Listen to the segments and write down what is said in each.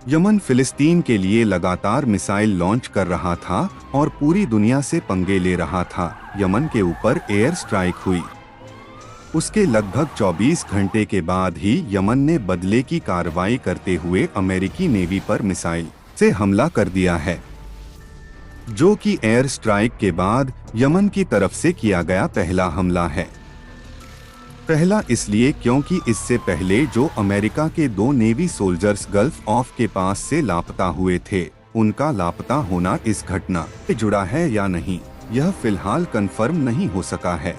Yemen फिलिस्तीन के लिए लगातार मिसाइल लॉन्च कर रहा था और पूरी दुनिया से पंगे ले रहा था। यमन के ऊपर एयर स्ट्राइक हुई। उसके लगभग 24 घंटे के बाद ही यमन ने बदले की कार्रवाई करते हुए अमेरिकी नेवी पर मिसाइल से हमला कर दिया है, जो कि एयर स्ट्राइक के बाद यमन की तरफ से किया गया पहला हमला है। पहला इसलिए क्योंकि इससे पहले जो अमेरिका के 2 नेवी सोल्जर्स गल्फ ऑफ के पास से लापता हुए थे, उनका लापता होना इस घटना से जुड़ा है या नहीं, यह फिलहाल कंफर्म नहीं हो सका है।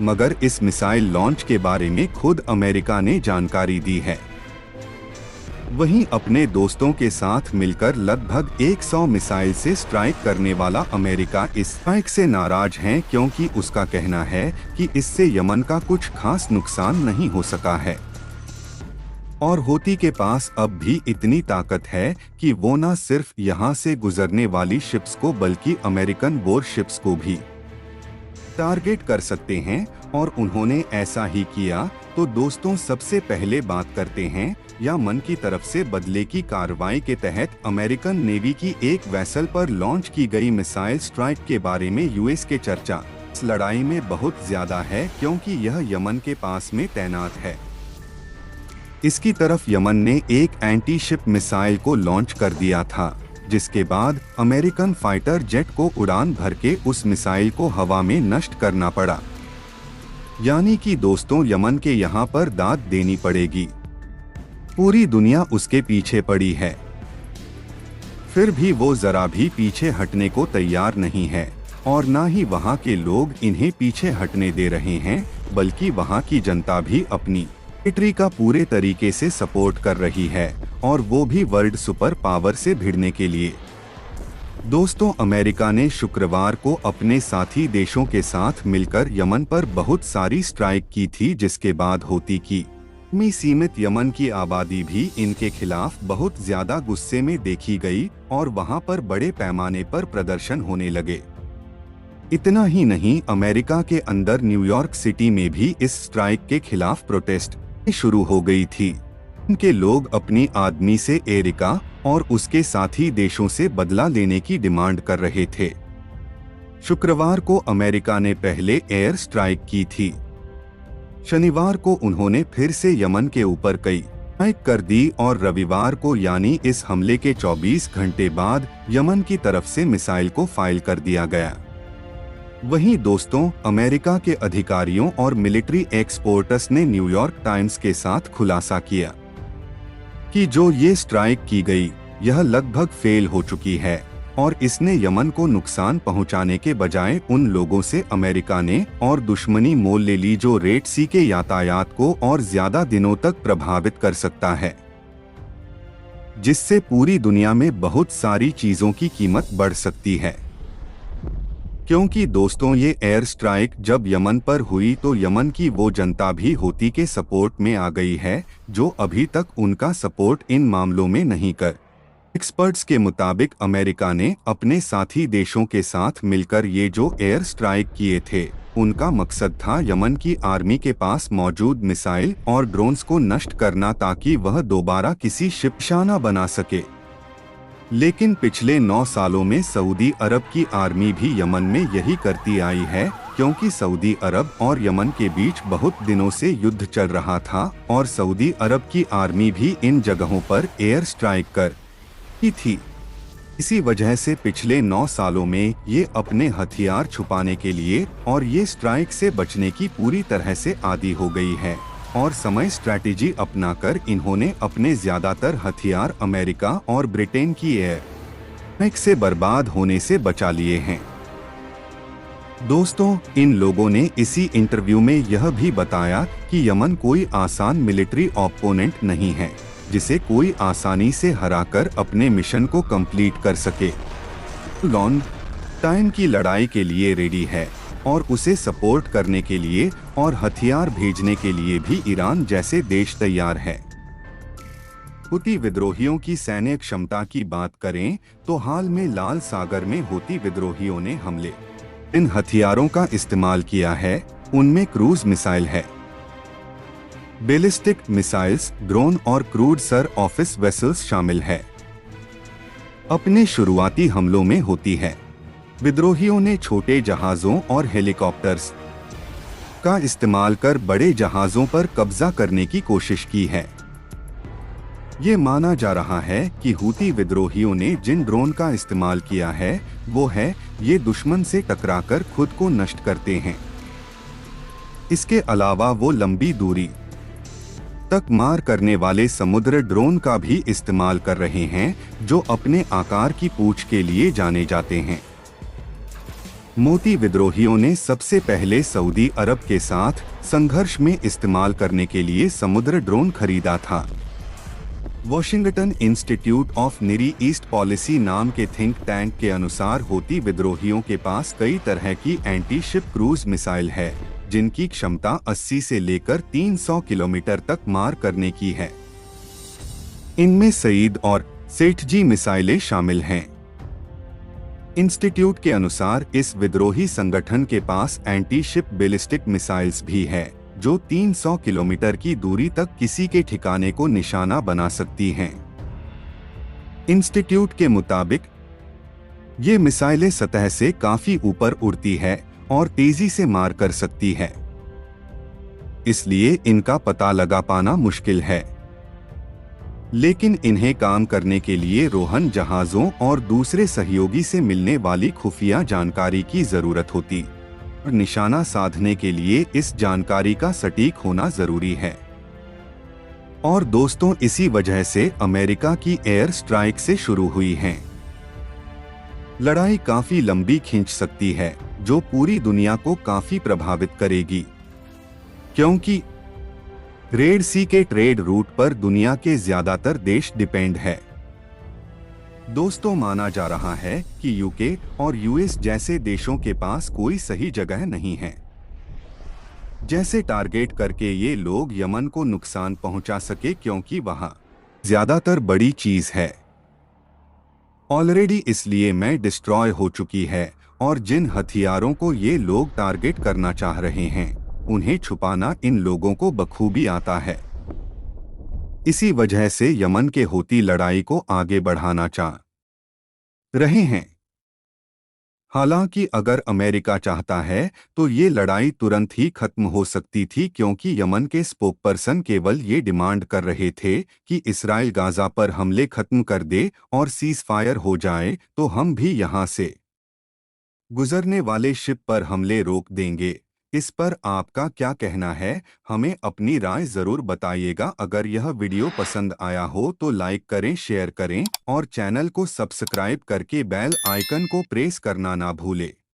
मगर इस मिसाइल लॉन्च के बारे में खुद अमेरिका ने जानकारी दी है। वहीं अपने दोस्तों के साथ मिलकर लगभग 100 मिसाइल से स्ट्राइक करने वाला अमेरिका इस स्ट्राइक से नाराज है, क्योंकि उसका कहना है कि इससे यमन का कुछ खास नुकसान नहीं हो सका है और हूती के पास अब भी इतनी ताकत है कि वो न सिर्फ यहाँ से गुजरने वाली शिप्स को बल्कि अमेरिकन वॉर शिप्स को भी टारगेट कर सकते हैं। और उन्होंने ऐसा ही किया। तो दोस्तों, सबसे पहले बात करते हैं यमन की तरफ से बदले की कार्रवाई के तहत अमेरिकन नेवी की एक वेसल पर लॉन्च की गई मिसाइल स्ट्राइक के बारे में। यूएस के चर्चा इस लड़ाई में बहुत ज्यादा है, क्योंकि यह यमन के पास में तैनात है। इसकी तरफ यमन ने एक एंटी शिप मिसाइल को लॉन्च कर दिया था, जिसके बाद अमेरिकन फाइटर जेट को उड़ान भर के उस मिसाइल को हवा में नष्ट करना पड़ा। यानी कि दोस्तों, यमन के यहाँ पर दाद देनी पड़ेगी। पूरी दुनिया उसके पीछे पड़ी है, फिर भी वो जरा भी पीछे हटने को तैयार नहीं है और ना ही वहाँ के लोग इन्हें पीछे हटने दे रहे हैं, बल्कि वहाँ की जनता भी अपनी मिलिट्री का पूरे तरीके से सपोर्ट कर रही है, और वो भी वर्ल्ड सुपर पावर से भिड़ने के लिए। दोस्तों, अमेरिका ने शुक्रवार को अपने साथी देशों के साथ मिलकर यमन पर बहुत सारी स्ट्राइक की थी, जिसके बाद हूती की में सीमित यमन की आबादी भी इनके खिलाफ बहुत ज्यादा गुस्से में देखी गई और वहां पर बड़े पैमाने पर प्रदर्शन होने लगे। इतना ही नहीं, अमेरिका के अंदर न्यूयॉर्क सिटी में भी इस स्ट्राइक के खिलाफ प्रोटेस्ट शुरू हो गई थी। उनके लोग अपनी आदमी से अमेरिका और उसके साथी देशों से बदला लेने की डिमांड कर रहे थे। शुक्रवार को अमेरिका ने पहले एयर स्ट्राइक की थी। शनिवार को उन्होंने फिर से यमन के ऊपर कई स्ट्राइक कर दी और रविवार को, यानी इस हमले के 24 घंटे बाद, यमन की तरफ से मिसाइल को फायर कर दिया गया। वहीं दोस्तों, अमेरिका के अधिकारियों और मिलिट्री एक्सपर्ट्स ने न्यूयॉर्क टाइम्स के साथ खुलासा किया कि जो ये स्ट्राइक की गई, यह लगभग फेल हो चुकी है और इसने यमन को नुकसान पहुंचाने के बजाय उन लोगों से अमेरिका ने और दुश्मनी मोल ले ली जो रेड सी के यातायात को और ज्यादा दिनों तक प्रभावित कर सकता है, जिससे पूरी दुनिया में बहुत सारी चीजों की कीमत बढ़ सकती है। क्योंकि दोस्तों, ये एयर स्ट्राइक जब यमन पर हुई तो यमन की वो जनता भी हूती के सपोर्ट में आ गई है, जो अभी तक उनका सपोर्ट इन मामलों में नहीं कर। एक्सपर्ट्स के मुताबिक अमेरिका ने अपने साथी देशों के साथ मिलकर ये जो एयर स्ट्राइक किए थे, उनका मकसद था यमन की आर्मी के पास मौजूद मिसाइल और ड्रोन्स को नष्ट करना, ताकि वह दोबारा किसी शिप निशाना बना सके। लेकिन पिछले 9 सालों में सऊदी अरब की आर्मी भी यमन में यही करती आई है, क्योंकि सऊदी अरब और यमन के बीच बहुत दिनों से युद्ध चल रहा था और सऊदी अरब की आर्मी भी इन जगहों पर एयर स्ट्राइक कर रही थी। इसी वजह से पिछले 9 सालों में ये अपने हथियार छुपाने के लिए और ये स्ट्राइक से बचने की पूरी तरह से आदी हो गई है और समय स्ट्रैटेजी अपनाकर इन्होंने अपने ज्यादातर हथियार अमेरिका और ब्रिटेन की एयर स्ट्राइक से बर्बाद होने से बचा लिए हैं। दोस्तों, इन लोगों ने इसी इंटरव्यू में यह भी बताया कि यमन कोई आसान मिलिट्री ओपोनेंट नहीं है, जिसे कोई आसानी से हराकर अपने मिशन को कंप्लीट कर सके। लॉन्ग टाइम की लड़ाई के लिए रेडी है और उसे सपोर्ट करने के लिए और हथियार भेजने के लिए भी ईरान जैसे देश तैयार है। हूती विद्रोहियों की सैन्य क्षमता की बात करें तो हाल में लाल सागर में हूती विद्रोहियों ने हमले इन हथियारों का इस्तेमाल किया है, उनमें क्रूज मिसाइल है, बैलिस्टिक मिसाइल्स, ड्रोन और क्रूड सर ऑफिस वेसल्स शामिल है। अपने शुरुआती हमलों में होती है, विद्रोहियों ने छोटे जहाज़ों और हेलीकॉप्टर्स का इस्तेमाल कर बड़े जहाज़ों पर कब्जा करने की कोशिश की है। ये माना जा रहा है कि हूती विद्रोहियों ने जिन ड्रोन का इस्तेमाल किया है वो है ये दुश्मन से टकराकर खुद को नष्ट करते हैं। इसके अलावा वो लंबी दूरी तक मार करने वाले समुद्र ड्रोन का भी इस्तेमाल कर रहे हैं जो अपने आकार की पूंछ के लिए जाने जाते हैं। हूती विद्रोहियों ने सबसे पहले सऊदी अरब के साथ संघर्ष में इस्तेमाल करने के लिए समुद्र ड्रोन खरीदा था। वॉशिंगटन इंस्टीट्यूट ऑफ निरी ईस्ट पॉलिसी नाम के थिंक टैंक के अनुसार हूती विद्रोहियों के पास कई तरह की एंटी शिप क्रूज मिसाइल है जिनकी क्षमता 80 से लेकर 300 किलोमीटर तक मार करने की है। इनमें सईद और सेठजी मिसाइलें शामिल हैं। इंस्टीट्यूट के अनुसार इस विद्रोही संगठन के पास एंटी शिप बैलिस्टिक मिसाइल्स भी है जो 300 किलोमीटर की दूरी तक किसी के ठिकाने को निशाना बना सकती हैं। इंस्टीट्यूट के मुताबिक ये मिसाइलें सतह से काफी ऊपर उड़ती है और तेजी से मार कर सकती है, इसलिए इनका पता लगा पाना मुश्किल है। लेकिन इन्हें काम करने के लिए रोहन जहाज़ों और दूसरे सहयोगी से मिलने वाली खुफिया जानकारी की जरूरत होती और निशाना साधने के लिए इस जानकारी का सटीक होना जरूरी है। और दोस्तों, इसी वजह से अमेरिका की एयर स्ट्राइक से शुरू हुई है। लड़ाई काफी लंबी खींच सकती है जो पूरी दुनिया को काफी प्रभावित करेगी, क्योंकि रेड सी के ट्रेड रूट पर दुनिया के ज्यादातर देश डिपेंड है। दोस्तों, माना जा रहा है कि यूके और यूएस जैसे देशों के पास कोई सही जगह नहीं है जैसे टारगेट करके ये लोग यमन को नुकसान पहुंचा सके, क्योंकि वहां ज्यादातर बड़ी चीज है ऑलरेडी इसलिए मैं डिस्ट्रॉय हो चुकी है और जिन हथियारों को ये लोग टारगेट करना चाह रहे हैं उन्हें छुपाना इन लोगों को बखूबी आता है। इसी वजह से यमन के हूती लड़ाई को आगे बढ़ाना चाह रहे हैं। हालांकि अगर अमेरिका चाहता है तो ये लड़ाई तुरंत ही खत्म हो सकती थी, क्योंकि यमन के स्पोकपर्सन केवल ये डिमांड कर रहे थे कि इसराइल गाजा पर हमले खत्म कर दे और सीज फायर हो जाए तो हम भी यहां से गुजरने वाले शिप पर हमले रोक देंगे। इस पर आपका क्या कहना है? हमें अपनी राय जरूर बताइएगा। अगर यह वीडियो पसंद आया हो तो लाइक करें, शेयर करें और चैनल को सब्सक्राइब करके बेल आइकन को प्रेस करना ना भूलें।